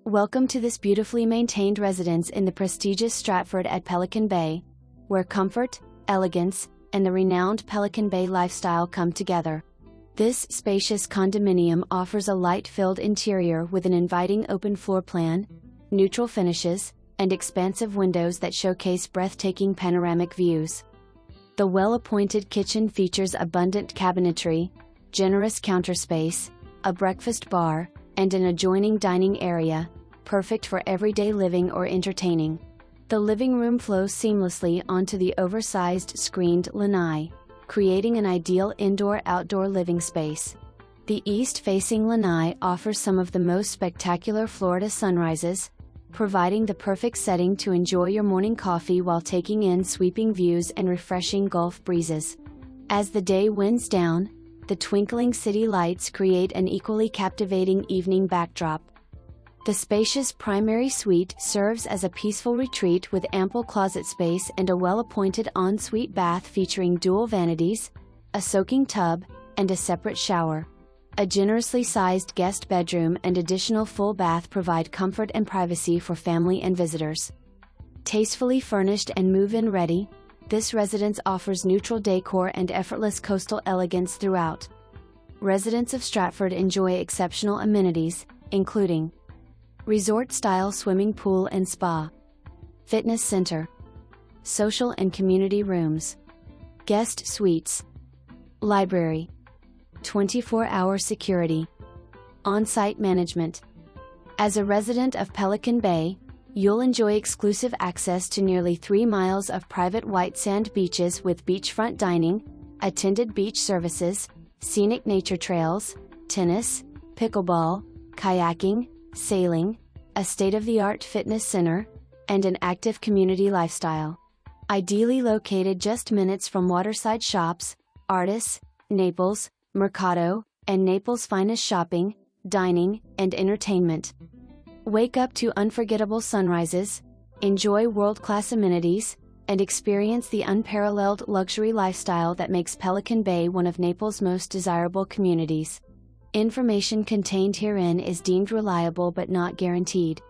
Welcome to this beautifully maintained residence in the prestigious Stratford at Pelican Bay, where comfort, elegance, and the renowned Pelican Bay lifestyle come together. This spacious condominium offers a light-filled interior with an inviting open floor plan, neutral finishes, and expansive windows that showcase breathtaking panoramic views. The well-appointed kitchen features abundant cabinetry, generous counter space, a breakfast bar, and an adjoining dining area, perfect for everyday living or entertaining. The living room flows seamlessly onto the oversized screened lanai, creating an ideal indoor-outdoor living space. The east-facing lanai offers some of the most spectacular Florida sunrises, providing the perfect setting to enjoy your morning coffee while taking in sweeping views and refreshing Gulf breezes. As the day winds down, the twinkling city lights create an equally captivating evening backdrop. The spacious primary suite serves as a peaceful retreat with ample closet space and a well-appointed ensuite bath featuring dual vanities, a soaking tub, and a separate shower. A generously sized guest bedroom and additional full bath provide comfort and privacy for family and visitors. Tastefully furnished and move-in ready, this residence offers neutral decor and effortless coastal elegance throughout. Residents of Stratford enjoy exceptional amenities, including resort-style swimming pool and spa, fitness center, social and community rooms, guest suites, library, 24-hour security, on-site management. As a resident of Pelican Bay, you'll enjoy exclusive access to nearly 3 miles of private white sand beaches with beachfront dining, attended beach services, scenic nature trails, tennis, pickleball, kayaking, sailing, a state-of-the-art fitness center, and an active community lifestyle. Ideally located just minutes from waterside shops, artists, Naples, Mercado, and Naples' finest shopping, dining, and entertainment. Wake up to unforgettable sunrises, enjoy world-class amenities, and experience the unparalleled luxury lifestyle that makes Pelican Bay one of Naples' most desirable communities. Information contained herein is deemed reliable but not guaranteed.